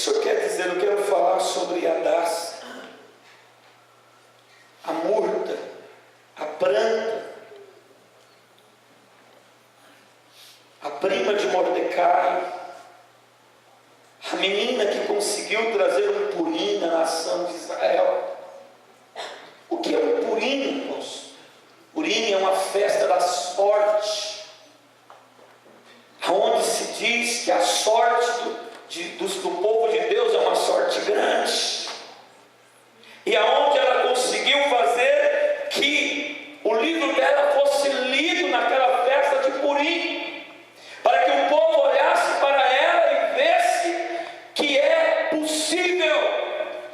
Senhor quer dizer? Eu quero falar sobre Hadassa, a murta, a planta, a prima de Mordecai, a menina que conseguiu trazer um Purim na nação de Israel. O que é um Purim, irmãos? Purim é uma festa da sorte, onde se diz que a sorte do povo de Deus é uma sorte grande, e aonde ela conseguiu fazer que o livro dela fosse lido naquela festa de Purim, para que o povo olhasse para ela e vesse que é possível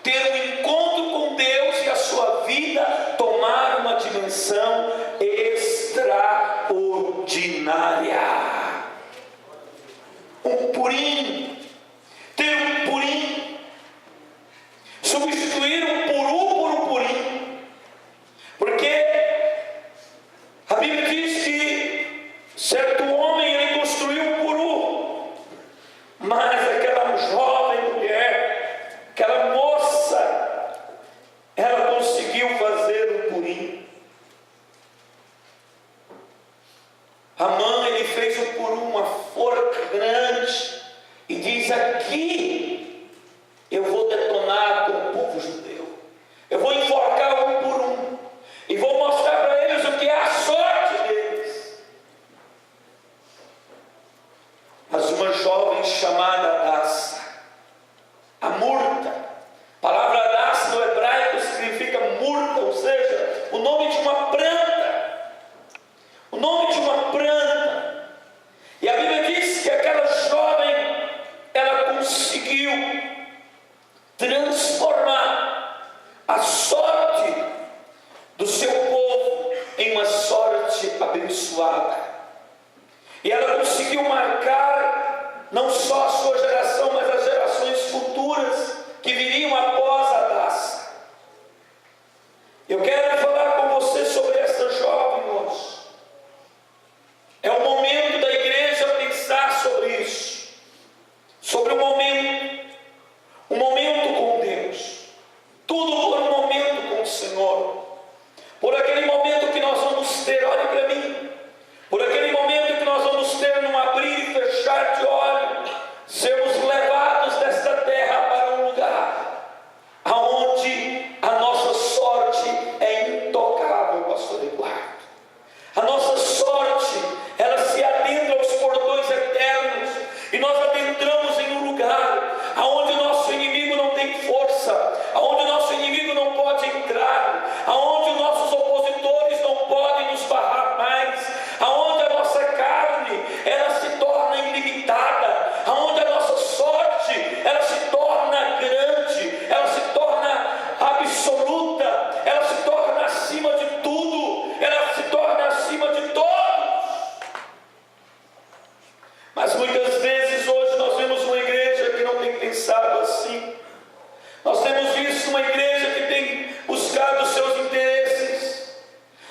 ter um encontro com Deus e a sua vida tomar uma dimensão extraordinária. Um Purim, ter um Purim, substituir um puru por um Purim, porque a Bíblia diz que certo homem ele construiu um puru, mas aquela jovem mulher, aquela moça, ela conseguiu fazer um Purim. Amã, ele fez um puru, uma forca grande, e diz: aqui eu vou detonar com o povo judeu, eu vou enforcar um por um, e vou mostrar para eles o que é a sorte deles. Mas uma jovem chamada Hadassa, a murta, a palavra Hadassa no hebraico significa murta, ou seja, o nome de uma planta, o nome de uma planta. E a Bíblia diz que aquela jovem, ela conseguiu transformar a sorte do seu povo em uma sorte abençoada. E ela conseguiu marcar não só a sua geração, mas as gerações futuras que viriam após Hadassa. Eu quero falar com você sobre essa jovem hoje. É o momento da igreja pensar sobre isso, sobre um momento com Deus, tudo por um momento com o Senhor, por aquele momento que nós vamos ter, olhe para mim, por aquele momento que nós vamos ter num abrir e fechar de olhos, sermos levados desta terra para um lugar aonde a nossa sorte é intocável, pastor Eduardo. A nossa sorte, ela se adentra aos portões eternos, e nós adentramos em um lugar aonde o nosso inimigo não tem força, aonde o nosso inimigo não pode entrar, aonde os nossos opositores não podem nos barrar mais, aonde a nossa carne, ela se torna ilimitada, aonde a nossa sorte, ela se torna grande, ela se torna absoluta, ela se torna acima de tudo, ela se torna acima de todos. Mas muitas vezes hoje nós vemos uma igreja que não tem pensado assim. Nós temos visto uma igreja que tem buscado os seus interesses.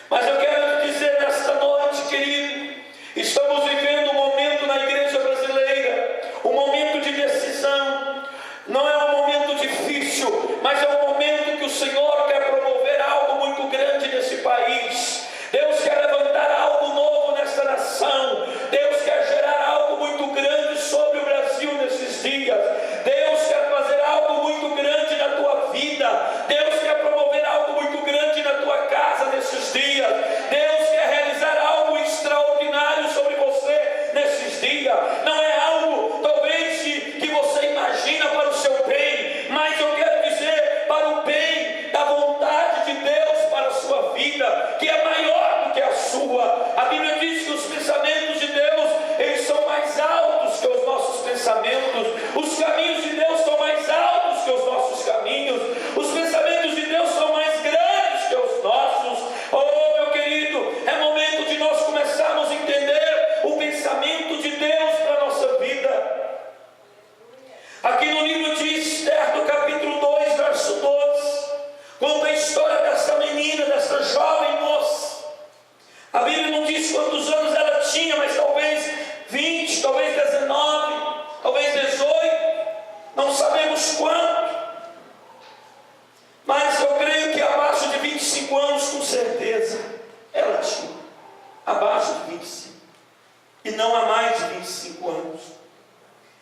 Mas eu quero te dizer nesta noite, querido, estamos vivendo um momento na igreja brasileira, um momento de decisão. Não é um momento difícil, mas é um momento que o Senhor quer promover algo muito grande nesse país. Deus quer levantar algo novo nessa nação. Deus quer gerar algo muito grande sobre o Brasil nesses dias. Deus quer fazer algo muito grande na tua vida. Deus quer promover algo muito grande na tua casa nesses dias. Deus quer realizar algo extraordinário sobre você nesses dias. Não é algo talvez que você imagina para o seu bem, mas eu quero dizer para o bem da vontade de Deus para a sua vida, que é maior do que a sua. A Bíblia diz que os pensamentos de Deus, eles são mais altos que os nossos pensamentos. Os caminhos de Deus são mais altos que os nossos caminhos. Os pensamentos de Deus são mais grandes que os nossos. Oh, meu querido, é momento de nós começarmos a entender o pensamento de Deus para a nossa vida. Aqui no livro de Esther, do capítulo 2, verso 12, conta a história dessa menina, dessa jovem moça. A Bíblia não diz quantos anos ela tinha, mas talvez 20, talvez 19, talvez 18. Não sabemos quanto, mas eu creio que abaixo de 25 anos, com certeza, ela tinha. Abaixo de 25. E não há mais de 25 anos.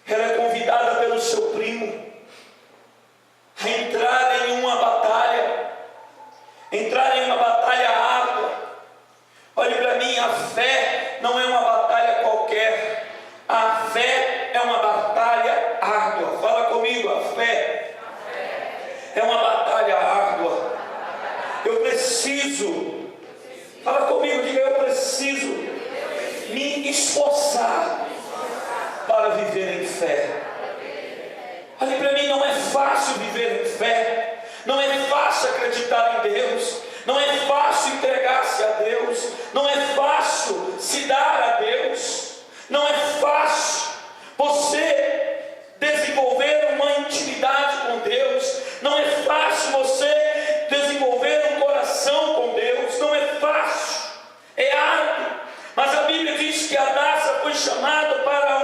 Ela é convidada pelo seu primo a entrar em uma batalha. Entrar em uma batalha árdua. Olhe para mim, a fé não é uma batalha qualquer. A fé é uma batalha árdua. Fala comigo, a fé é uma batalha árdua. Eu preciso, fala comigo, diga, eu preciso me esforçar para viver em fé. Olhe para mim, não é fácil viver em fé. Não é fácil acreditar em Deus. Não é fácil entregar-se a Deus. Não é fácil se dar a Deus. Não é fácil você desenvolver uma intimidade com Deus. Não é fácil você desenvolver um coração com Deus. Não é fácil. É árduo. Mas a Bíblia diz que Hadassah foi chamada para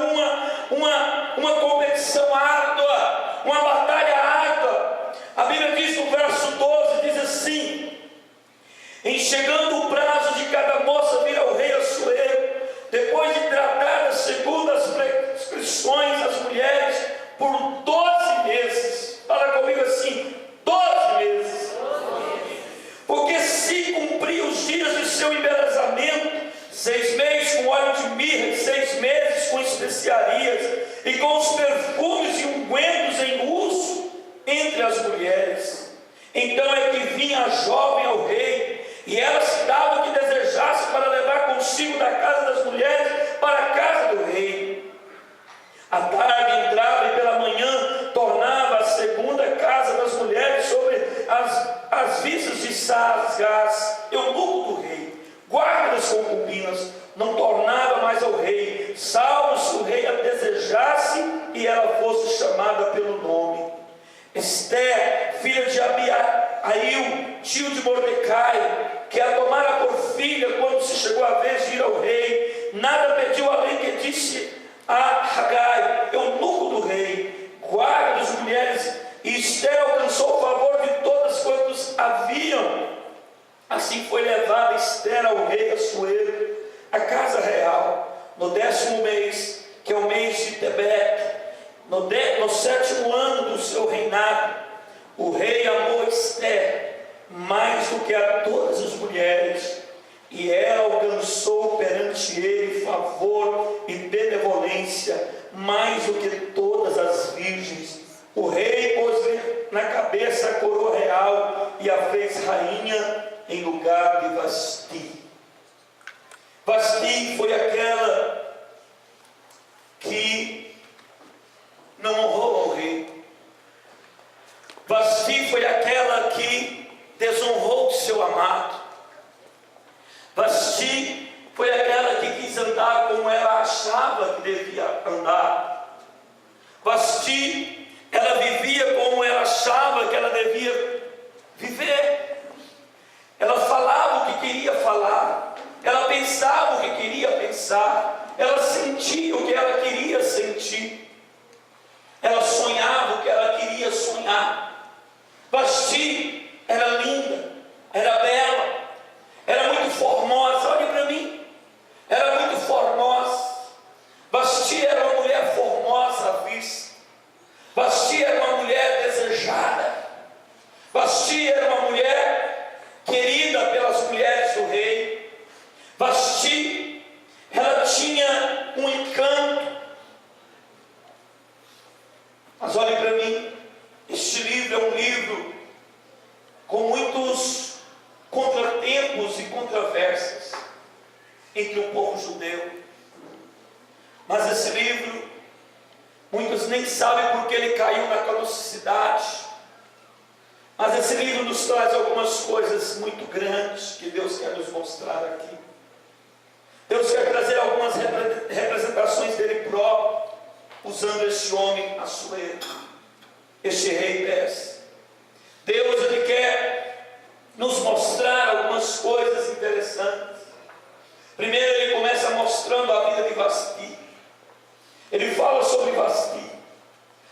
uma competição árdua, uma batalha árdua. A Bíblia diz no verso 12, diz assim: em chegando o prazo de cada moça vir ao rei Assuero, depois de tratadas segundo as prescrições das mulheres por 12 meses. Fala comigo assim, 12 meses. Porque se cumprir os dias de seu embelezamento, 6 meses com óleo de mirra, 6 meses com especiarias, e com os perfumes e ungüentos em uso entre as mulheres. Então é que vinha a jovem ao rei, e ela se dava o que desejasse para levar consigo da casa das mulheres para a casa do rei. À tarde entrava e pela manhã tornava a segunda casa das mulheres sobre as vistas de Saasgás, eunuco do rei, guarda das concubinas. Não tornava mais ao rei, salvo se o rei a desejasse e ela fosse chamada pelo nome. Esther, filha de Abiail, tio de Mordecai, que a tomara por filha quando se chegou a vez de ir ao rei, nada pediu além que disse a Hagai, eunuco do rei, guarda das mulheres, e Esther alcançou o favor de todas quantos haviam. Assim foi levada Esther ao rei Assuero, a casa real, no 10º mês, que é o mês de Tebete, no 7º ano do seu reinado. O rei amou Esther mais do que a todas as mulheres, e ela alcançou perante ele favor e benevolência mais do que todas as virgens. O rei pôs-lhe na cabeça a coroa real e a fez rainha em lugar de Vasti. Vasti foi aquela que não honrou ao rei. Vasti foi aquela que desonrou o seu amado. Vasti foi aquela que quis andar como ela achava que devia andar. Vasti, ela vivia como ela achava que ela devia viver. Ela falava o que queria falar. Ela pensava o que queria pensar. Ela sentia o que ela queria sentir. Ela sonhava o que ela queria sonhar. Vasti era linda, era bela, era muito formosa. Olhe para mim, era muito formosa. Vasti era uma mulher formosa à vista. Vasti era uma mulher desejada. Vasti era uma mulher querida pelas mulheres do rei. Vasti, ela tinha um encanto. Mas olhe para mim, este livro é um livro com muitos contratempos e controvérsias entre o povo judeu. Mas esse livro, muitos nem sabem porque ele caiu na canonicidade. Mas esse livro nos traz algumas coisas muito grandes que Deus quer nos mostrar aqui. Deus quer trazer algumas representações dele próprio, usando este homem Assuero, este rei Pérez. Deus, ele quer nos mostrar algumas coisas interessantes. Primeiro ele começa mostrando a vida de Vasti. Ele fala sobre Vasti,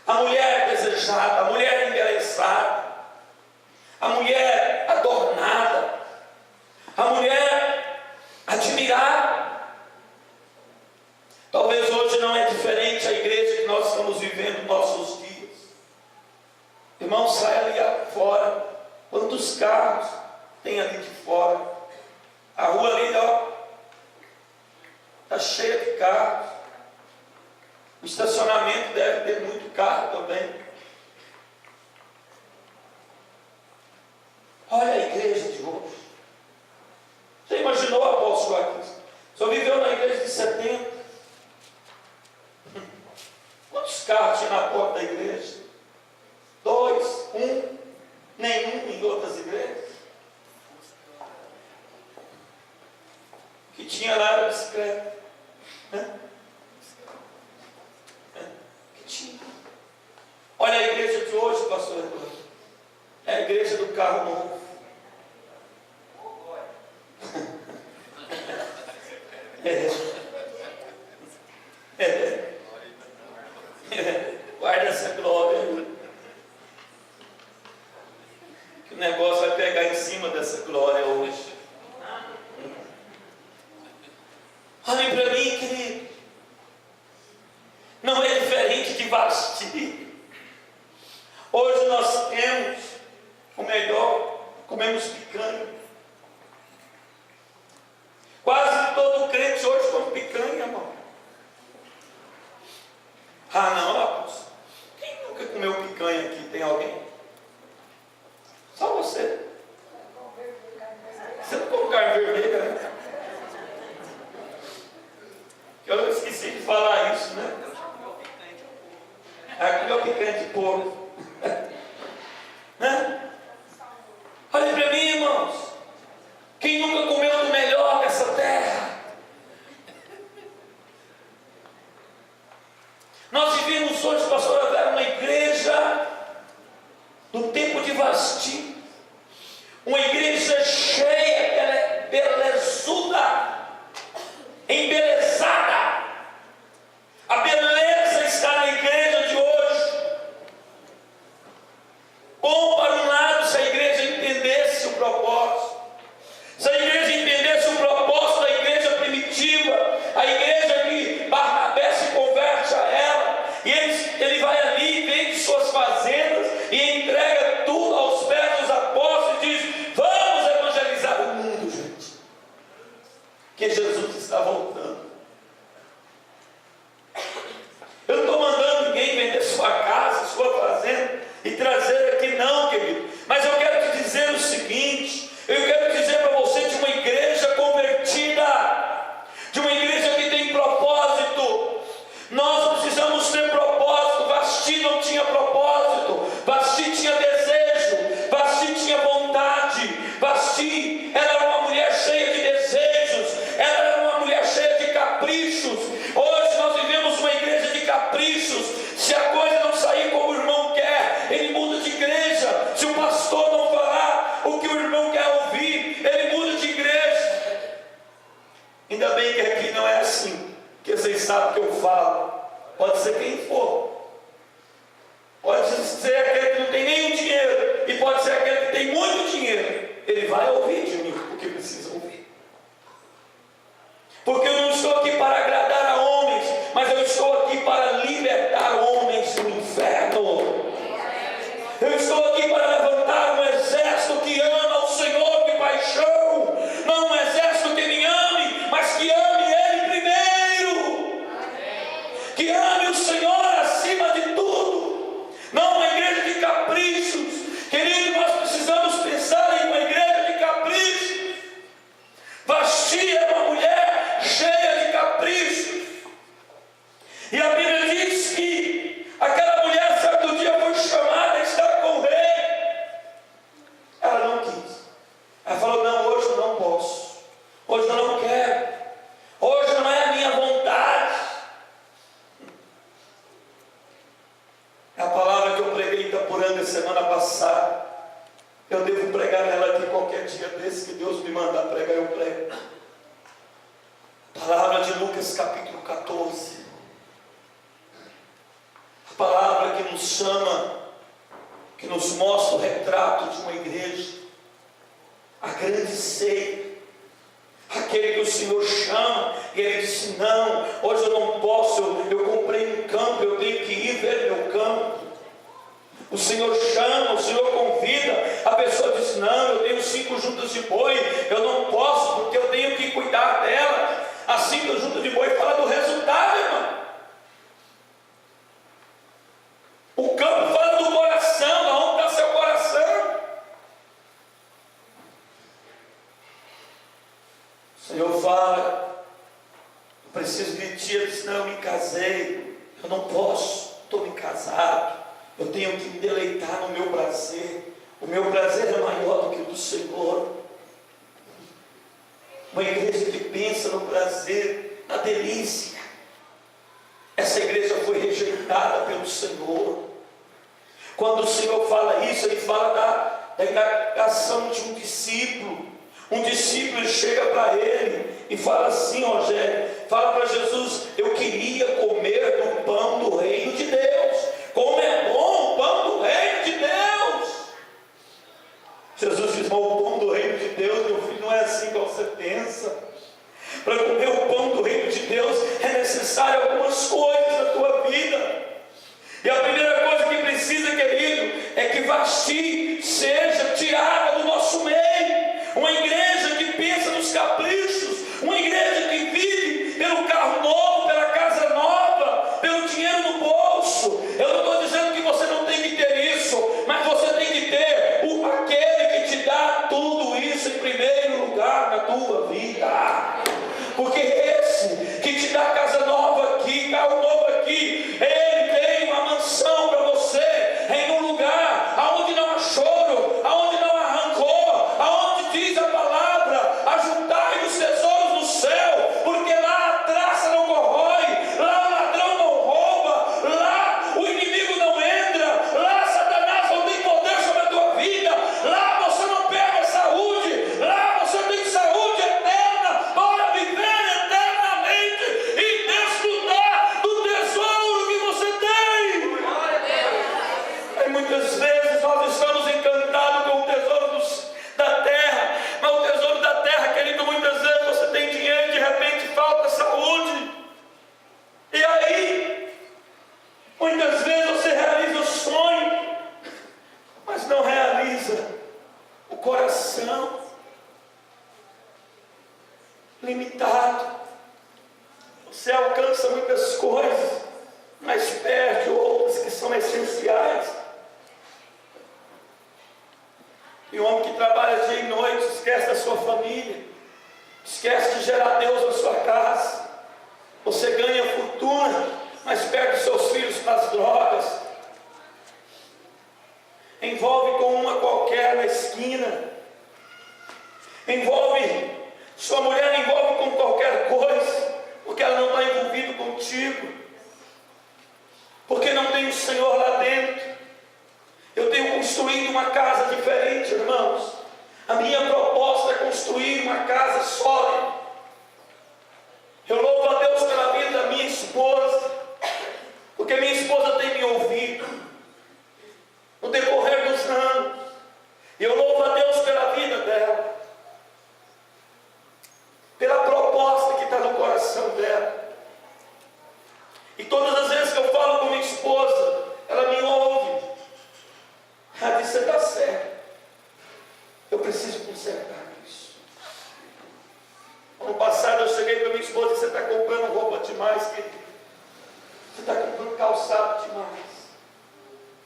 a mulher desejada, a mulher embelezada, a mulher adornada, a mulher admirada. Talvez hoje não é diferente a igreja que nós estamos vivendo nos nossos dias. Irmão, sai ali fora. Quantos carros tem ali de fora? A rua ali, ó, está cheia de carros. O estacionamento deve ter muito carro também. Olha a igreja de hoje. Você imaginou, apóstolo Joaquim? O senhor viveu na igreja de 70. Quantos carros tinha na porta da igreja? 2, 1, nenhum em outras igrejas. O que tinha lá era bicicleta. Que tinha. Olha a igreja de hoje, pastor Eduardo. É a igreja do carro novo. Guarda essa glória. Que o negócio vai pegar em cima dessa glória hoje. Olhem para mim, querido. Não é diferente de Vasti. Hoje nós temos o melhor, comemos picanha. Quase todo crente hoje come picanha, irmão. Ah, não, apóstolo. Quem nunca comeu picanha aqui? Tem alguém? Só você. Você não come carne vermelha, né? Eu esqueci de falar isso, né? Comeu picanha de porco. Né? Olha para mim, irmãos. Quem nunca comeu do melhor dessa terra? Nós vivemos hoje, pastor Vera, uma igreja do tempo de Vasti, uma igreja cheia, belezuda, embelezada. A beleza está na igreja de hoje. Bom para um lado se a igreja entendesse o propósito. Se a igreja entendesse o propósito da igreja primitiva, a igreja que Barnabé se converte a ela, e ele vai ali, vende suas fazendas e entrega tudo aos pés dos apóstolos e diz: vamos evangelizar o mundo, gente, que Jesus está voltando. Eu não estou mandando ninguém vender sua casa, sua fazenda e trazer aqui, não, querido. Mas eu quero te dizer o seguinte: eu quero dizer para você de uma igreja convertida, de uma igreja que tem propósito. Nós precisamos ter propósito. Vasti não tinha propósito, Vasti tinha desejo, Vasti tinha vontade, Vasti era uma mulher cheia de desejos, ela era uma mulher cheia de caprichos. Hoje nós vivemos uma igreja de caprichos. Se a coisa não sair como o irmão quer, ele muda de igreja. Se o pastor não falar o que o irmão quer ouvir, ele muda de igreja. Ainda bem que aqui não é assim, porque vocês sabem o que eu falo. Pode ser quem for, pode ser aquele que não tem nenhum dinheiro, e pode ser aquele que tem muito dinheiro. Ele vai ouvir de mim porque precisa ouvir. Porque eu não estou aqui para agradar a homens, mas eu estou aqui para libertar homens do inferno. Eu estou aqui para levantar um exército que ama o Senhor de paixão. Não um exército que me ame, mas que ame Ele primeiro. Que ame o Senhor acima de tudo. Não uma igreja de caprichos. Querido, nós precisamos pensar em uma igreja de caprichos. Vasti é uma mulher cheia de caprichos. E a Bíblia diz que aquela mulher certo dia foi chamada a estar com o rei. Ela não quis. Ela falou: não, hoje eu não posso. Hoje eu não quero. Hoje não é a minha vontade. É a palavra que eu preguei em Itaporanga semana passada. Eu devo pregar ela aqui qualquer dia desse que Deus me mandar pregar, eu prego. Palavra de Lucas capítulo 14. A palavra que nos chama que nos mostra o retrato de uma igreja, a grande ceia, aquele que o Senhor chama, e ele disse: não, hoje eu não posso, eu comprei um campo, eu tenho que ir ver meu campo. O Senhor chama, o Senhor convida, a pessoa diz: não, eu tenho 5 juntas de boi, eu não posso, porque eu tenho que cuidar dela. As 5 juntas de boi fala do resultado, irmão. O campo fala do coração, da onde está seu coração. O Senhor fala: eu preciso de ti. Eu disse: não, eu me casei, eu não posso, estou me casado, eu tenho que me deleitar no meu prazer. O meu prazer é maior do que o do Senhor. Uma igreja que pensa no prazer, na delícia. Essa igreja foi rejeitada pelo Senhor. Quando o Senhor fala isso, Ele fala da indagação de um discípulo. Um discípulo chega para Ele e fala assim: Rogério, fala para Jesus: eu queria comer do pão do reino de Deus. Como é bom o pão do reino de Deus! Jesus diz: mas o pão do reino de Deus, meu filho, não é assim que você pensa. Para comer o pão do reino de Deus é necessário algumas coisas na tua vida. E a primeira coisa que precisa, querido, é que Vasti seja tirada do nosso meio. Uma igreja que pensa nos caprichos, uma igreja que vive pelo carro novo, pela casa nova, pelo dinheiro no bolso. Eu não estou dizendo que você não tem que ter isso, mas você tem que ter aquele que te dá tudo isso em primeiro lugar na tua vida. Porque esse que te dá casa nova aqui, carro novo aqui, ele tem uma mansão para você, em um lugar aonde não há choro, aonde não há rancor, aonde diz a palavra: ajuntai os tesouros no céu, porque lá a traça não corrói, lá o ladrão não rouba, lá o inimigo não entra, lá Satanás não tem poder sobre a tua vida, lá você não perde saúde, lá você tem saúde eterna para viver eternamente e desfrutar do tesouro que você tem. E muitas vezes nós estamos encantados com o tesouro da terra, mas o tesouro da terra, querido, muitas vezes você tem dinheiro e de repente falta saúde. E aí, muitas vezes você realiza o sonho, mas não realiza o coração limitado. Você alcança muitas coisas, mas perde outras que são essenciais. E o homem que trabalha dia e noite esquece da sua família, esquece de gerar Deus na sua casa. Você ganha fortuna, mas perde seus filhos para as drogas. Envolve com uma qualquer na esquina. Sua mulher envolve com qualquer coisa, porque ela não está envolvida contigo, porque não tem o Senhor lá dentro. Eu tenho construído uma casa diferente, irmãos. A minha proposta é construir uma casa sólida. Eu louvo a Deus pela vida da minha esposa, porque minha esposa tem me ouvido no decorrer dos anos. E eu louvo a Deus pela vida dela, pela proposta que está no coração dela. E todas as vezes que eu falo com minha esposa, ela me ouve. Ela diz: você está certo, eu preciso consertar isso. Ano passado eu cheguei para minha esposa e disse: você está comprando roupa demais, querido. Você está comprando calçado demais.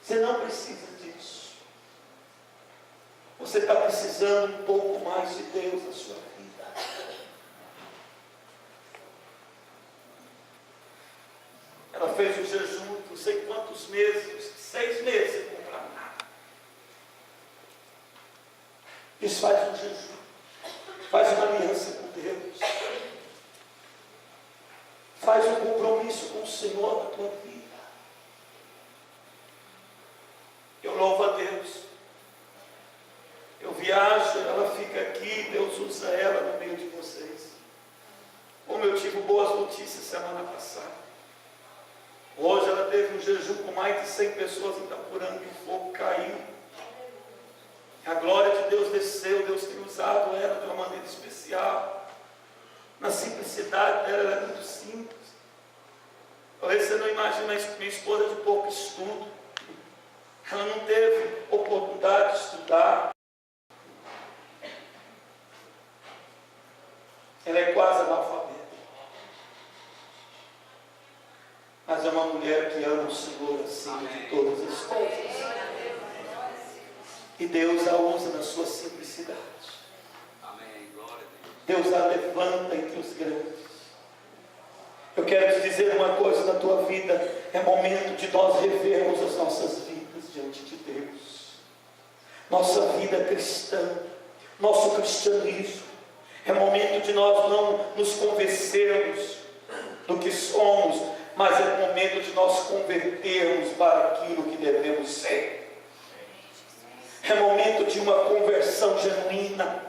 Você não precisa disso. Você está precisando um pouco mais de Deus na sua vida. Ela fez um jejum, não sei quantos meses, 6 meses sem comprar nada. Isso faz um jejum, faz uma aliança com Deus, faz um compromisso com o Senhor na tua vida. Eu louvo a Deus. Eu viajo, ela fica aqui, Deus usa ela no meio de vocês. Como eu tive boas notícias semana passada. Hoje ela teve um jejum com mais de 100 pessoas em Itaporanga e o fogo caiu. A glória de Deus desceu, Deus tem usado ela de uma maneira especial. Na simplicidade dela, ela é muito simples. Talvez você não imagine minha esposa de pouco estudo. Ela não teve oportunidade de estudar. Ela é quase analfabeta. Mas é uma mulher que ama o Senhor acima de todas as coisas. E Deus a usa na sua simplicidade. Deus a levanta entre os grandes. Eu quero te dizer uma coisa na tua vida. É momento de nós revermos as nossas vidas diante de Deus. Nossa vida cristã, nosso cristianismo. É momento de nós não nos convencermos do que somos, mas é momento de nós convertermos para aquilo que devemos ser. É momento de uma conversão genuína.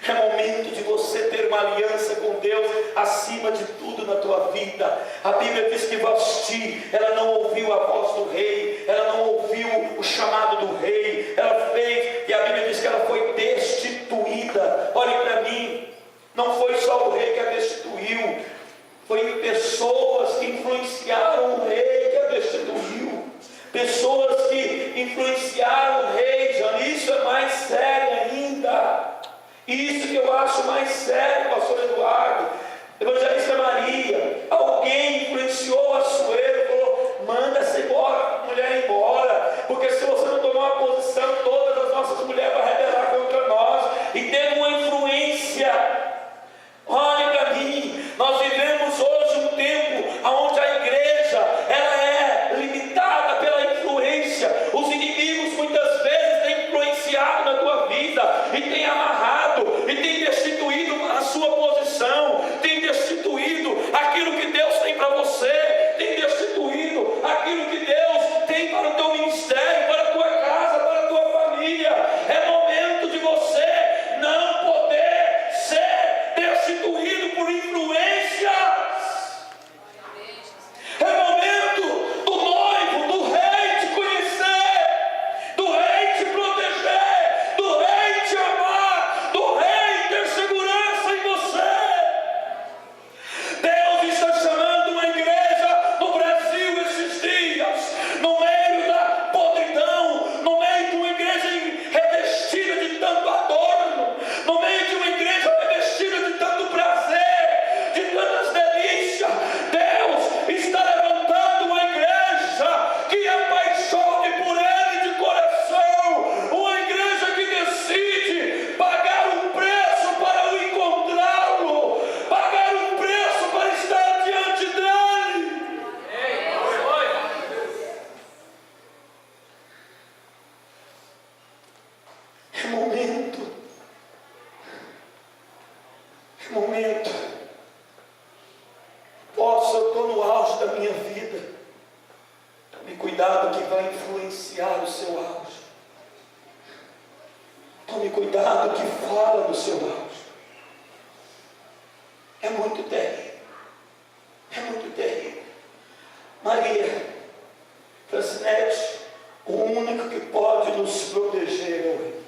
É momento de você ter uma aliança com Deus acima de tudo na tua vida. A Bíblia diz que Vasti, ela não ouviu a voz do rei, ela não ouviu o chamado do rei, ela fez, e a Bíblia diz que ela foi destituída. Olhe para mim, não foi só o rei que a destituiu, foi pessoas que influenciaram o rei que a destituiu. Pessoas que influenciaram o rei, João, isso é mais sério ainda. Isso que eu acho mais sério, pastor Eduardo, evangelista Maria. Alguém influenciou a Sueli, falou: manda essa mulher embora, porque se você não tomar uma posição, todas as nossas mulheres vão rebelar contra nós. E teve uma influência. Olhe para mim, nós vivemos hoje um tempo onde a igreja ela é limitada pela influência. Os inimigos muitas vezes têm influenciado na tua vida e têm amarrado e têm destituído a sua posição, têm destituído aquilo que Deus tem para você, têm destituído aquilo que Deus tem para o teu ministério, para a tua casa, para a tua família. É momento de você não poder ser destituído por influências. É momento do noivo, do rei te conhecer, do rei te proteger, do rei te amar, do rei ter segurança em você. Deus está chamando uma igreja no Brasil esses dias, no meio da podridão, no meio de uma igreja revestida de tanto adorno, no meio de uma igreja revestida de tanto prazer, de tantas delícias. Deus está levantando uma igreja que apaixone por Ele de coração, uma igreja que decide pagar um preço para o encontrá-lo, pagar um preço para estar diante dEle. É momento. É momento. Poxa, eu estou no auge da minha vida. Tome cuidado que vai influenciar o seu auge. Tome cuidado que fala do seu auge. É muito terrível. É muito terrível. Maria Francinete, o único que pode nos proteger é o Rei.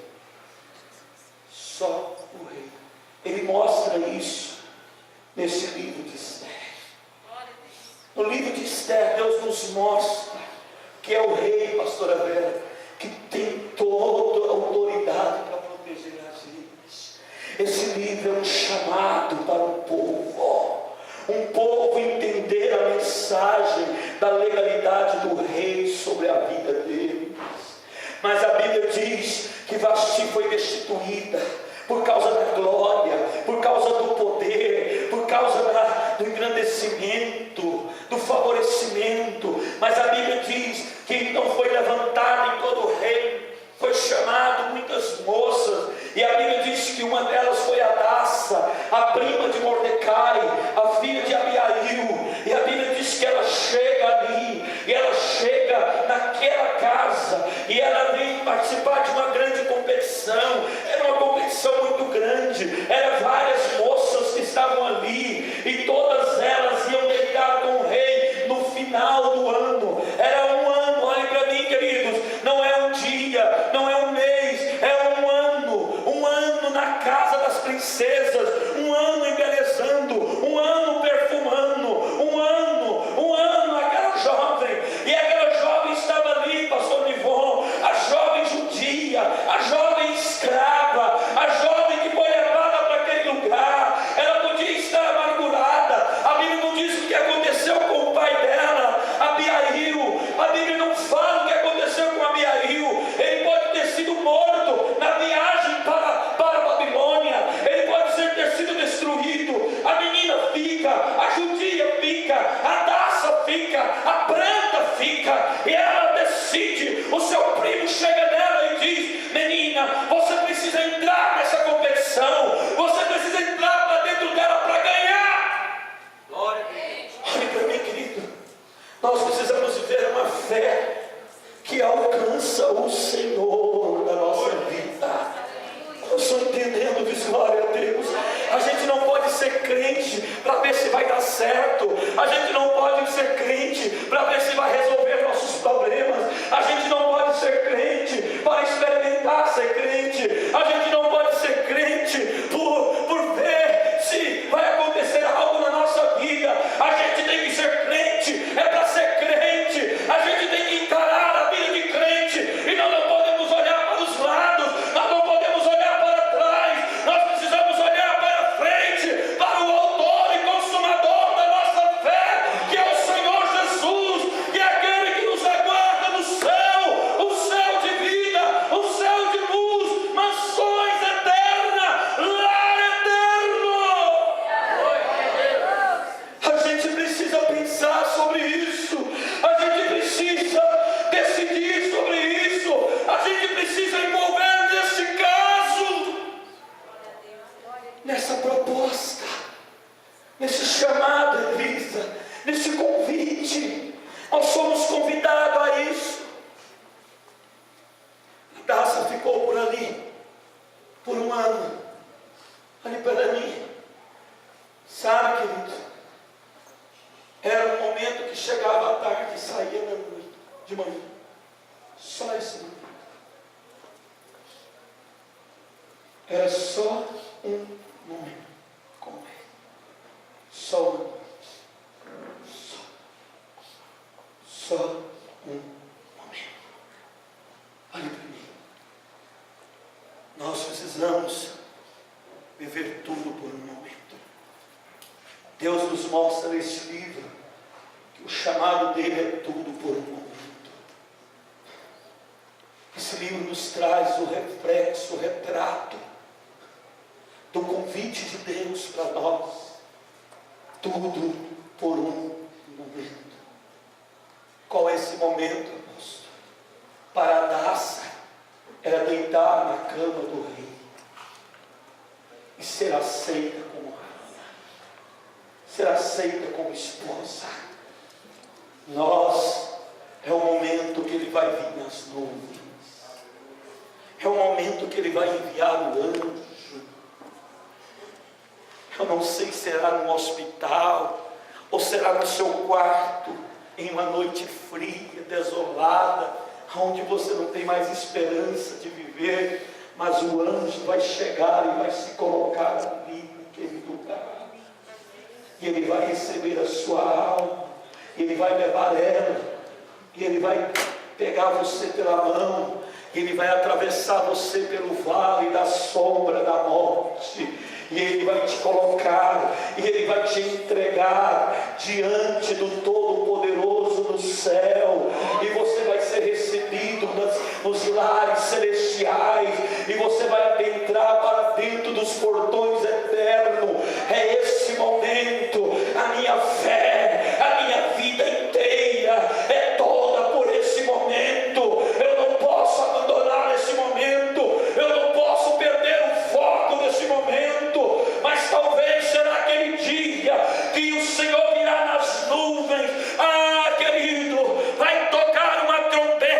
Só o Rei. Ele mostra isso nesse livro de Esther. No livro de Esther, Deus nos mostra que é o Rei, pastora Vera, que tem toda a autoridade para proteger as vidas. Esse livro é um chamado para o povo entender a mensagem da legalidade do Rei sobre a vida deles. Mas a Bíblia diz que Vasti foi destituída por causa da glória, por causa do poder, por causa do engrandecimento, do favorecimento. Mas a Bíblia diz que então foi levantada em todo o reino, foi chamado muitas moças, e a Bíblia diz que uma delas foi Hadassah, a prima de Mordecai, a filha de Abiail, e a Bíblia diz que ela chega ali, e ela chega naquela casa, e ela vem participar de uma grande competição. Era uma competição muito grande, eram várias moças que estavam ali, e todas elas iam deitar com o rei no final do ano. Era uma acesas, um ano embelezando, um ano perfumando, um ano, aquela jovem, e aquela jovem estava ali, pastor Nivon, a jovem judia, a jovem escrava, a jovem que foi levada para aquele lugar, ela podia estar amargurada. A Bíblia não diz o que aconteceu com o pai dela, Abiail. A Bíblia não fala o que aconteceu com Abiail. Ele pode ter sido morto na viagem para a Babilônia, ele pode ter sido destruído. A menina fica, a judia fica, a daça fica, a preta fica, e ela decide. O seu primo chega nela e diz: menina, você precisa entrar nessa competição, você precisa entrar para dentro dela para ganhar. Glória a Deus. Olha para mim, querido, nós precisamos viver uma fé que alcança o Senhor da nossa vida. Eu estou entendendo, diz glória a Deus. A gente não pode ser crente para ver se vai dar certo. A gente não pode ser crente para ver se vai resolver nossos problemas. A gente não pode ser crente para experimentar ser crente. A gente não pode ser crente por ver se vai acontecer algo na nossa vida. A gente tem que ser crente, é para ser crente. A gente tem que encarar a vida de crente, e nós não podemos olhar para os lados, nós não podemos olhar para trás, nós precisamos olhar para frente, para o autor e consumador da nossa fé, que é o Senhor Jesus, que é aquele que nos aguarda no céu, o céu de vida, o céu de luz, mansões eternas, lar eterno. A gente precisa pensar sobre isso, a gente precisa decidir sobre isso, a gente precisa envolver nesse caso, nessa proposta, nesse chamado, Elisa, nesse convite. Nós somos convidados a isso. A taça ficou por ali, por um ano, ali para mim. Sabe, querido, era um momento que chegava à tarde e saía da noite, de manhã. Só esse momento. Era só um momento com ele. Só uma noite. Só um momento. Olhe para mim. Nós precisamos viver tudo por um momento. Deus nos mostra nesse livro que o chamado dele é tudo por um momento. Esse livro nos traz o reflexo, o retrato do convite de Deus para nós. Tudo por um momento. Qual é esse momento, apóstolo? Para a daça era deitar na cama do rei e ser aceita como rainha, ser aceita como esposa. Nós, é o momento que ele vai vir nas nuvens, é o momento que ele vai enviar o anjo. Eu não sei se será no hospital, ou será no seu quarto, em uma noite fria, desolada, onde você não tem mais esperança de viver, mas o anjo vai chegar e vai se colocar ali naquele lugar, e ele vai receber a sua alma, e ele vai levar ela, e ele vai pegar você pela mão, e ele vai atravessar você pelo vale da sombra da morte, e ele vai te colocar, e ele vai te entregar diante do Todo-Poderoso do céu, e você vai ser recebido nos lares celestiais, e você vai adentrar para dentro dos portões eternos. É esse momento. A minha fé, a minha vida inteira é toda por esse momento. Eu não posso abandonar esse momento, eu não posso perder o foco desse momento. Mas talvez será aquele dia que o Senhor virá nas nuvens. Ah, querido, vai tocar uma trombeta.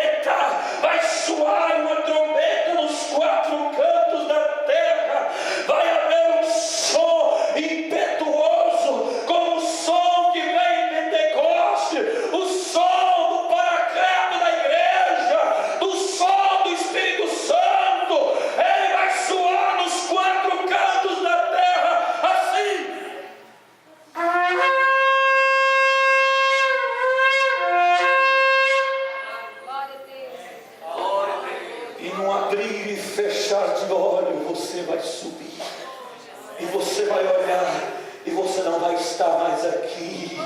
E num abrir e fechar de olho, você vai subir. E você vai olhar, e você não vai estar mais aqui.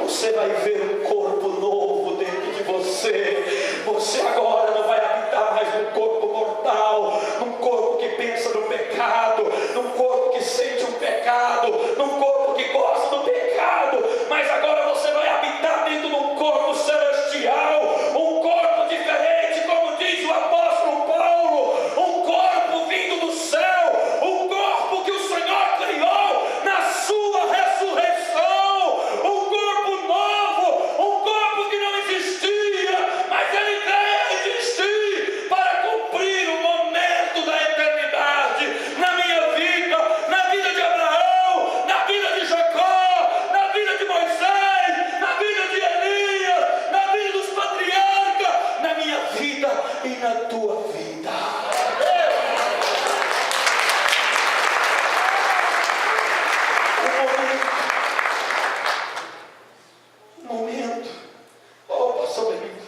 Você vai ver um corpo novo dentro de você. Você agora não vai habitar mais num corpo mortal, num corpo que pensa no pecado, num corpo que sente um pecado, num corpo que gosta do pecado. Mas agora você vai habitar dentro de um corpo celestial, um corpo diferente, como diz o apóstolo Paulo, um corpo vindo do céu, um corpo que o Senhor criou na sua ressurreição, um corpo novo, um corpo que não existia, mas ele veio existir para cumprir o momento da eternidade na minha vida, na vida de Abraão, na vida de Jacó, na vida de Moisés, na vida de Elias, na vida dos patriarcas, na minha vida e na tua vida. Um momento, oh pastor Benito,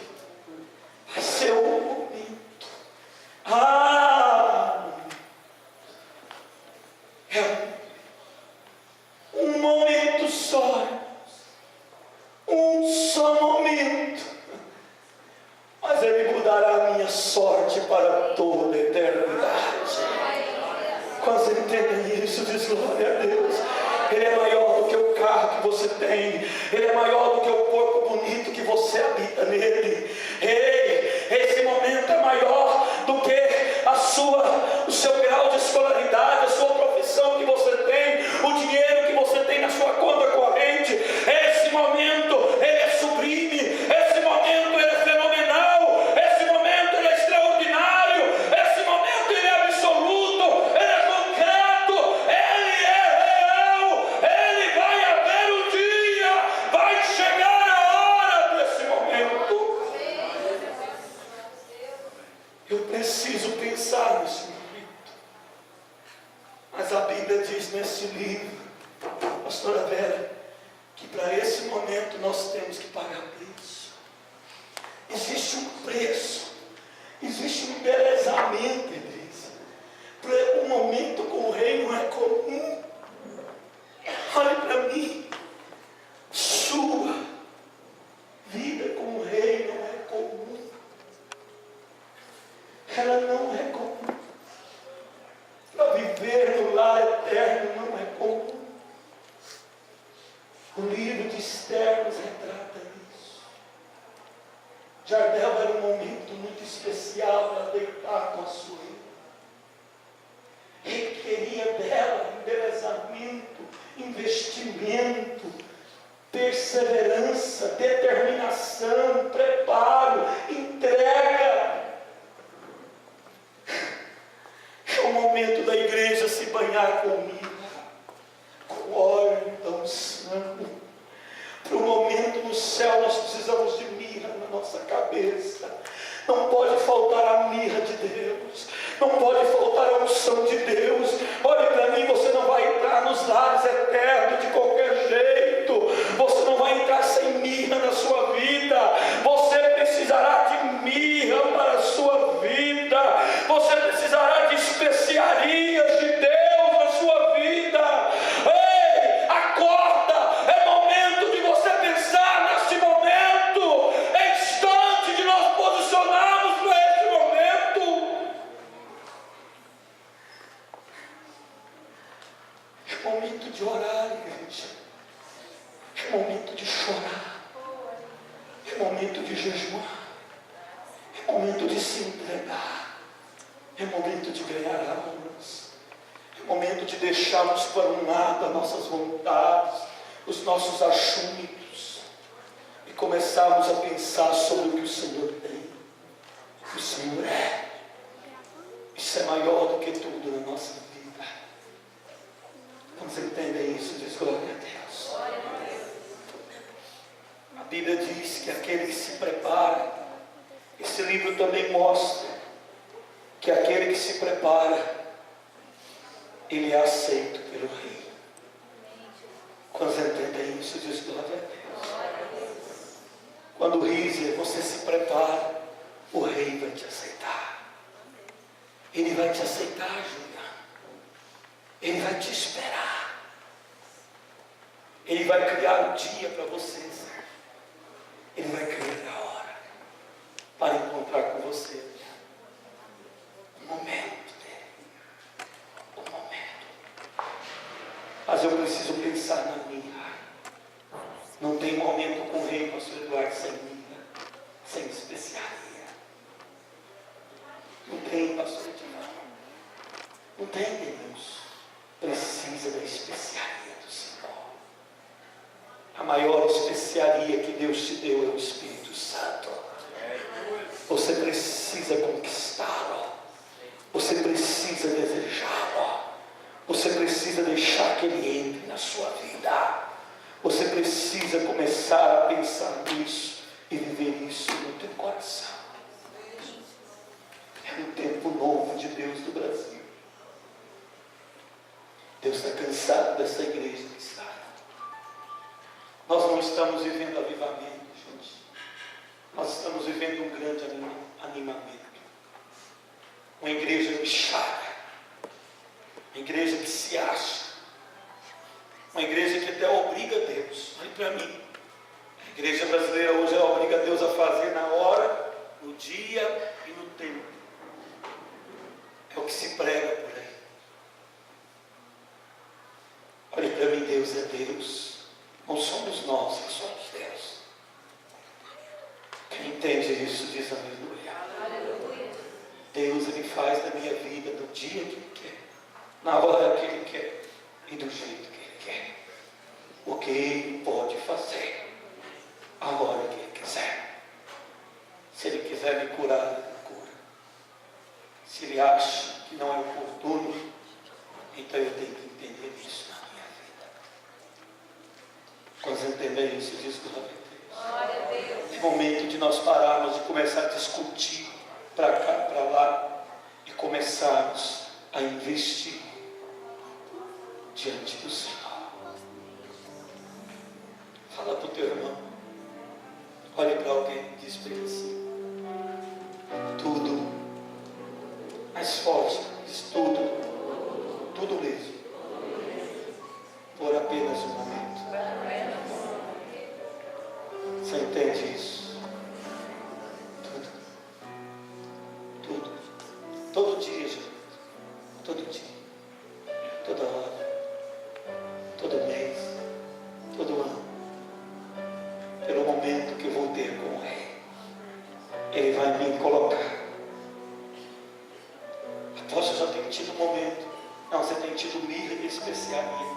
vai ser um momento, é um momento só, um só momento, mas ele mudará a minha sorte para toda a eternidade. Quando você entende isso, diz glória a Deus. Ele é maior do que o carro que você tem, ele é maior do que o corpo bonito que você habita nele. Ei, esse momento é maior do que o seu grau de escolaridade, a sua profissão que você tem, o dinheiro que você tem na sua conta corrente. Esse momento ele é sublime, esse momento ele é fenomenal, esse momento ele é extraordinário, esse momento ele é absoluto, ele é concreto, ele é real, ele vai haver um dia, vai chegar a hora desse momento. Eu preciso pensar nesse momento. Mas a Bíblia diz nesse livro, pastora Vera, que para esse momento nós temos que pagar preço. Existe um preço, existe um embelezamento, igreja. Um momento com o rei não é comum. Olhe para mim, sua vida com o rei não é comum. Ela não é comum. Para viver no lar eterno não é comum. O livro de Esther nos retrata isso. Jardel era um momento muito especial para deitar com a sua irmã. Requeria dela embelezamento, investimento, perseverança, determinação, preparo, entrega. É o momento da igreja se banhar com mirra, com óleo da unção. Para o momento no céu nós precisamos de mirra na nossa cabeça. Não pode faltar a mirra de Deus, não pode faltar a unção de Deus. Olhe para mim, você não vai entrar nos lares eternos de qualquer jeito. Você não vai entrar sem mirra na sua vida. Você precisará de mirra para a sua vida. Você precisará de especiarias de Deus na sua vida. Ei, acorda! É momento de você pensar neste momento. É instante de nós posicionarmos para esse momento. É momento de orar, igreja. É momento de chorar. É momento de jejuar. É momento de se entregar. É momento de ganhar almas. É momento de deixarmos para um lado as nossas vontades, os nossos achômetros, e começarmos a pensar sobre o que o Senhor tem, o que o Senhor é. Isso é maior do que tudo na nossa vida. Quando você entende isso, diz glória a Deus. A Bíblia diz que aquele que se prepara, esse livro também mostra que aquele que se prepara, ele é aceito pelo rei. Quando você entende isso, diz glória a Deus. Quando Rízia, você se prepara, o rei vai te aceitar. te aceitar, Júlia. Ele vai te esperar. Ele vai criar o dia para vocês. Ele vai criar a hora para encontrar com você. O momento dele. O momento. Mas eu preciso pensar na minha. Não tem momento com o rei, pastor Eduardo, sem minha, sem especiaria. Não tem, pastor Eduardo. Não tem, irmãos. Precisa da especiaria do Senhor. A maior especiaria que Deus te deu é o Espírito Santo. Você precisa conquistá-lo. Você precisa desejá-lo. Você precisa deixar que ele entre na sua vida. Você precisa começar a pensar nisso e viver isso no teu coração. É um tempo novo de Deus do Brasil. Deus está cansado dessa igreja que está. Nós não estamos vivendo avivamento, gente. Nós estamos vivendo um grande animamento. Uma igreja bichada. Uma igreja que se acha. Uma igreja que até obriga Deus. Olhe para mim. A igreja brasileira hoje ela obriga Deus a fazer na hora, no dia e no tempo. É o que se prega por aí. Olhe para mim, Deus é Deus. Não somos nós que somos Deus. Quem entende isso diz aleluia. Deus ele faz na minha vida no dia que Ele quer, na hora que Ele quer e do jeito que Ele quer. O que Ele pode fazer a hora que Ele quiser. Se Ele quiser me curar, Ele me cura. Se Ele acha que não é oportuno, então eu tenho que entender isso na minha vida. Quando você entender isso, diz glória a Deus. É momento de nós pararmos de começar a discutir para cá, para lá e começarmos a investir diante do Senhor. Fala para o teu irmão. Olhe para alguém e diz para ele assim: tudo, mais forte, diz tudo mesmo, por apenas um momento. Você entende isso? Tudo. Todo dia, gente. Todo dia. Toda hora. Todo mês. Todo ano. Pelo momento que eu vou ter com o Rei. Ele vai me colocar. Apóstolo, já tem tido um momento. Não, você tem tido mirra e especiaria.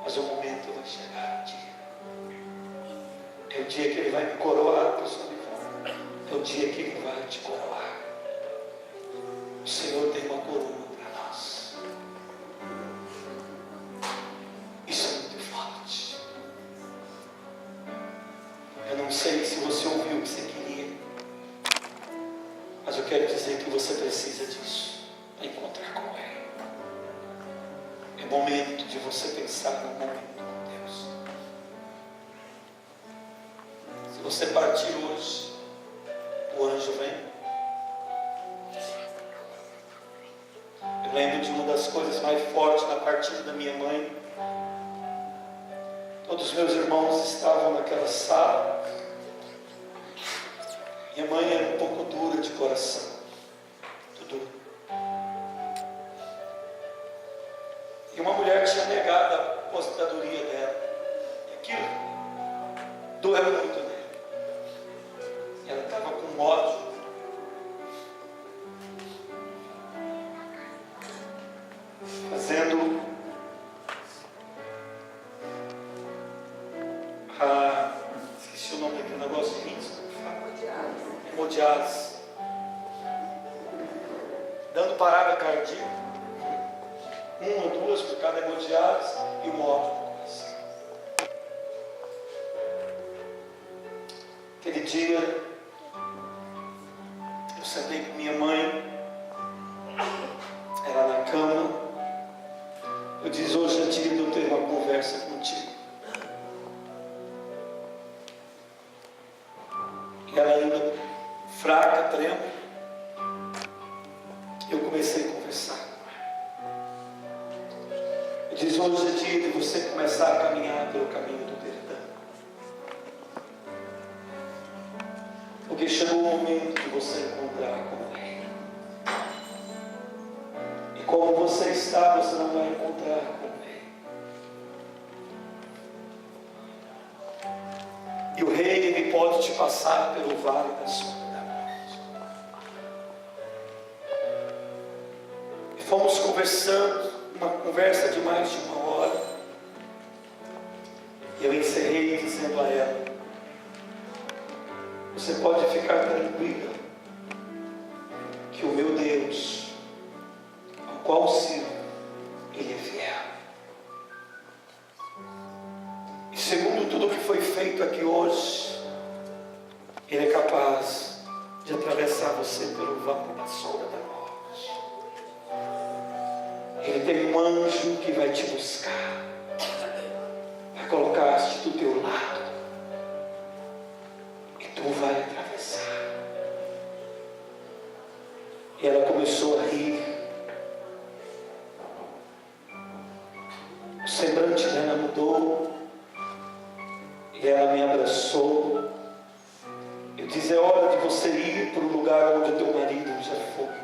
Mas o momento vai chegar um dia. É o dia que Ele vai me coroar, pessoal. É o dia que Ele vai te coroar. O Senhor tem uma coroa para nós. Isso é muito forte. Eu não sei se você ouviu o que você queria, mas eu quero dizer que você precisa disso para encontrar com Ele. É momento de você pensar no momento com Deus. Se você partir hoje, o anjo vem. Eu lembro de uma das coisas mais fortes na partida da minha mãe. Todos os meus irmãos estavam naquela sala. Minha mãe era um pouco dura de coração. Muito dura. E uma mulher tinha negado a aposentadoria dela. E aquilo doeu muito nela. Ela estava com ódio. Fazendo esqueci o nome daquele negócio de rins. Hemodiálise. Dando parada cardíaca. Uma ou duas por cada hemodiálise e morte. Aquele dia eu sentei com minha mãe, ela na cama. Eu disse: hoje é dia de eu ter uma conversa contigo. E ela ainda fraca, trema. Eu comecei a conversar. hoje é dia de você começar a caminhar pelo caminho do perdão. Porque chegou o momento de você encontrar com Ele. E como você está, você não vai encontrar com Ele. E o Rei, Ele pode te passar pelo vale da sombra da morte. E fomos conversando, uma conversa de mais de 1 hora. E eu encerrei dizendo a ela: você pode ficar tranquila, que o meu Deus, ao qual sirvo, Ele é fiel. E segundo tudo que foi feito aqui hoje, Ele é capaz de atravessar você pelo vale da sombra da morte. Ele tem um anjo que vai te buscar, vai colocar-te do teu lado, e tu vai atravessar. E ela começou a rir. O semblante dela mudou. E ela me abraçou. Eu disse: é hora de você ir para o lugar onde o teu marido já foi.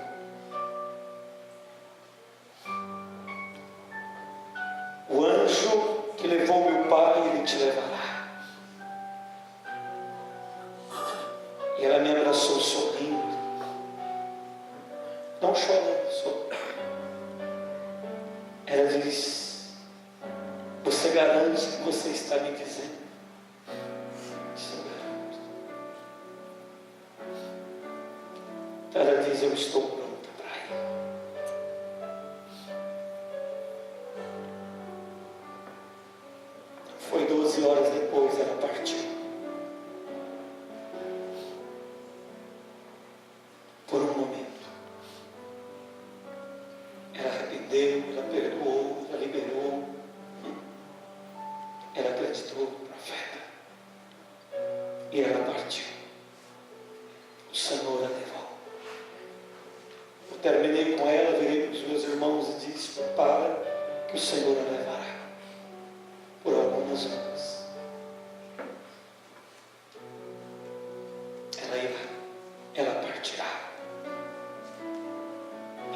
O anjo que levou meu pai, ele te levará. E ela me abraçou sorrindo, não chorando, sorrindo. Ela disse: você garante o que você está me dizendo? Eu garanto. Ela diz: eu estou pronta para ir. Foi 12 horas depois, ela partiu. Por um momento. Ela arrependeu, ela perdoou, ela liberou. Ela acreditou no profeta. E ela partiu. O Senhor a levou. Eu terminei com ela, virei para os meus irmãos e disse: para que o Senhor a levará por algumas horas. Ela irá, ela partirá.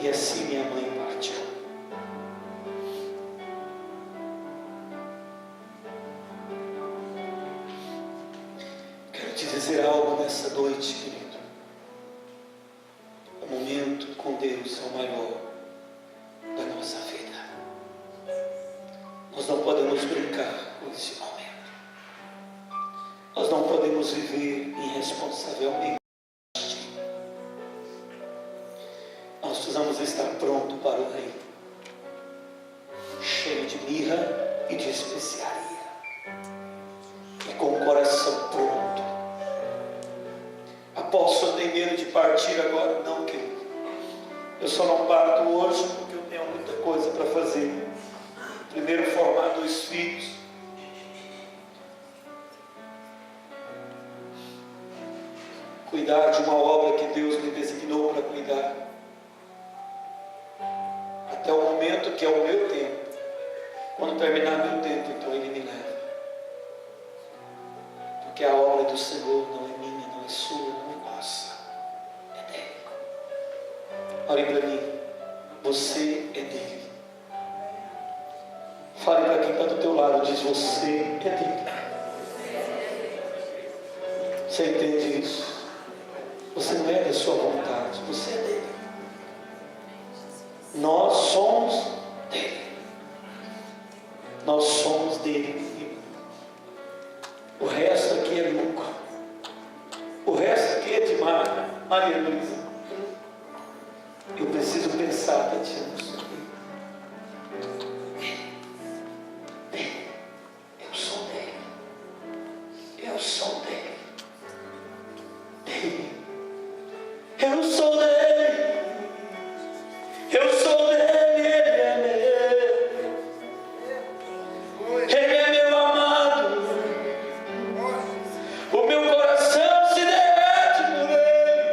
E assim minha mãe partiu. Quero te dizer algo nessa noite, querido. O momento com Deus é o maior da nossa vida. Nós não podemos brincar com esse momento. Nós não podemos viver irresponsavelmente. Nós precisamos estar prontos para o Rei, cheio de mirra e de especiaria, e com o coração pronto. Apóstolo, eu tenho medo de partir agora. Não, querido. Eu só não parto hoje porque eu tenho muita coisa para fazer. Primeiro, formar 2 filhos. Cuidar de uma obra que Deus me designou para cuidar. Até o momento que é o meu tempo. Quando terminar meu tempo, então Ele me leva. Porque a obra do Senhor não é minha, não é sua, não é nossa. É dele. Olhe para mim. Você é dele. Fale para quem está do teu lado. Diz: você é dele. Você entende isso? Você não é da sua vontade. Você é dele. Nós somos dele. Nós somos dele. O resto aqui é lucro. O resto aqui é de Maria Luísa. Eu preciso pensar, Tatiana, isso aqui. Eu sou dele. Eu sou dele. Eu sou dele. Eu sou dele. Ele é meu. Ele é meu amado. O meu coração se derrete por ele.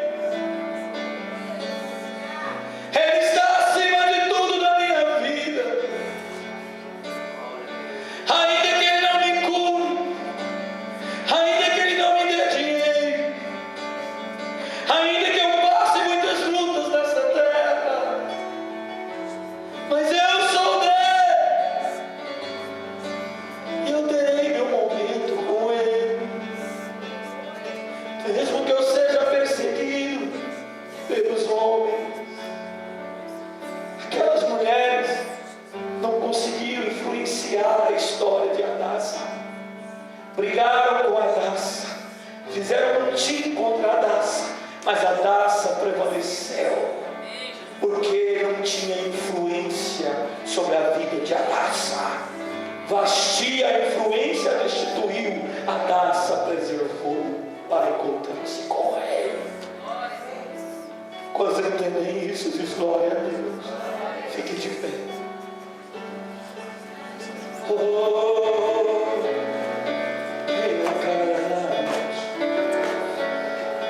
Ele está acima de tudo da minha vida. Adassa prevaleceu, porque não tinha influência sobre a vida de Adassa. Vasti a influência destituiu, Adassa preservou para encontrar-se com ele. Quando entendem isso, diz glória a Deus. Fique de pé.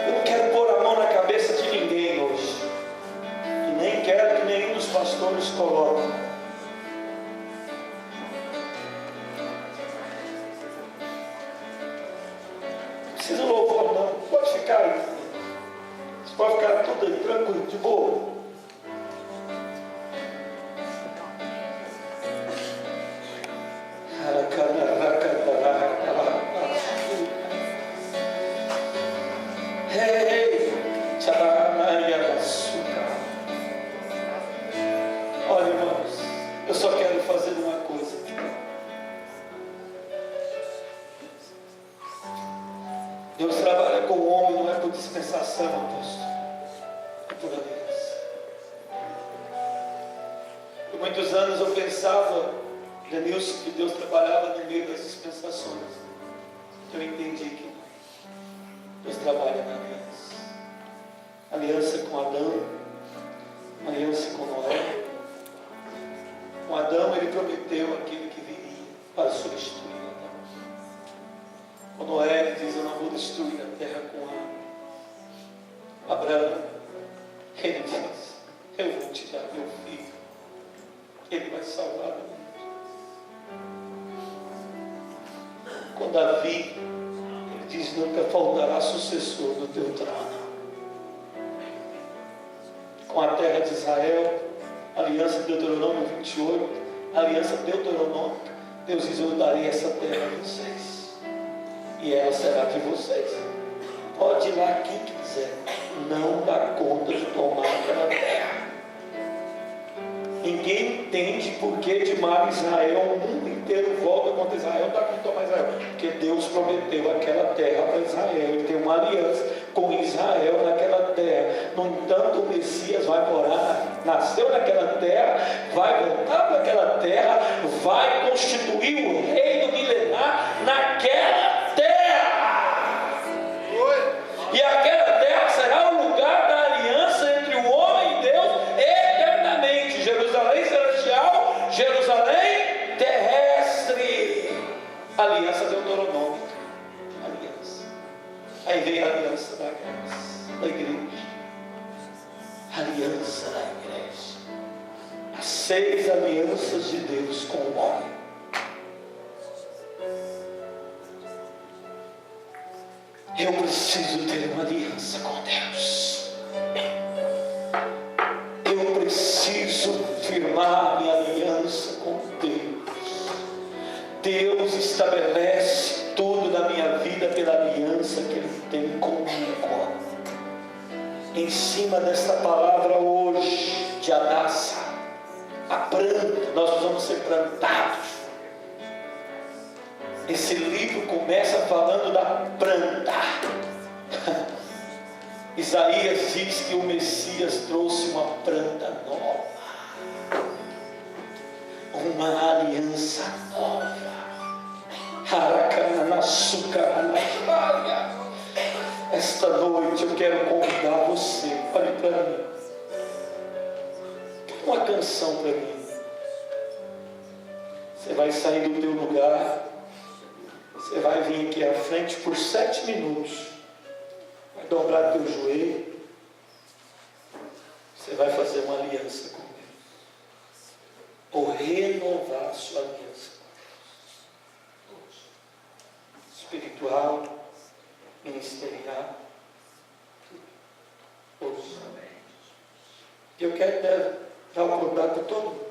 Eu não quero pôr a mão na cabeça de ninguém hoje, e nem quero que nenhum dos pastores coloque. Não precisa louvor não, pode ficar aí, você pode ficar tudo aí, tranquilo, de boa. Olha, irmãos, eu só quero fazer uma coisa. Deus trabalha com o homem, não é por dispensação, apóstolo, é por aliança. Por muitos anos eu pensava, Denilson, que Deus trabalhava no meio das dispensações. Eu entendi que não. Deus trabalha na aliança. Aliança com Adão, aliança com Noé. Com Adão ele prometeu aquele que viria para substituir Adão. Com Noé ele diz: eu não vou destruir a terra com Abraão. Ele diz: eu vou te dar meu filho, ele vai salvar o mundo. Com Davi ele diz: nunca faltará sucessor do teu trono. Com a terra de Israel, aliança de Deuteronômio 28, aliança deuteronômica, Deus diz: eu darei essa terra a vocês, e ela será de vocês. Pode ir lá quem quiser, não dá conta de tomar aquela terra. Ninguém entende por que de mar Israel, o mundo inteiro volta contra Israel, não dá conta de tomar Israel, porque Deus prometeu aquela terra para Israel, ele tem uma aliança com Israel naquela terra. No entanto, o Messias vai morar, nasceu naquela terra, vai voltar para aquela terra, vai constituir o reino milenar naquela terra. E aquela terra será o lugar da aliança entre o homem e Deus eternamente. Jerusalém celestial, Jerusalém terrestre. Aliança deuteronômica. Aliança. Aí vem a aliança da igreja. Aliança da igreja. As 6 alianças de Deus com o homem. Eu preciso ter uma aliança com Deus. Eu preciso firmar minha aliança com Deus. Deus estabelece tudo na minha vida pela aliança que Ele tem comigo. Em cima desta palavra hoje de Adassa, a planta, nós vamos ser plantados. Esse livro começa falando da planta. Isaías diz que o Messias trouxe uma planta nova, uma aliança nova. Esta noite eu quero convidar você, olhe para mim, uma canção para mim. Você vai sair do teu lugar, você vai vir aqui à frente por 7 minutos, vai dobrar teu joelho, você vai fazer uma aliança com Deus, ou renovar a sua aliança com Deus, espiritual, ministerial, todos. Eu quero dar uma oportunidade para todo mundo.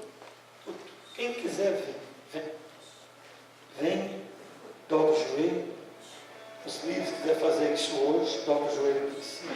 Quem quiser vir, vem, dobra o joelho. Os líderes quiserem fazer isso hoje, dobra o joelho aqui em cima.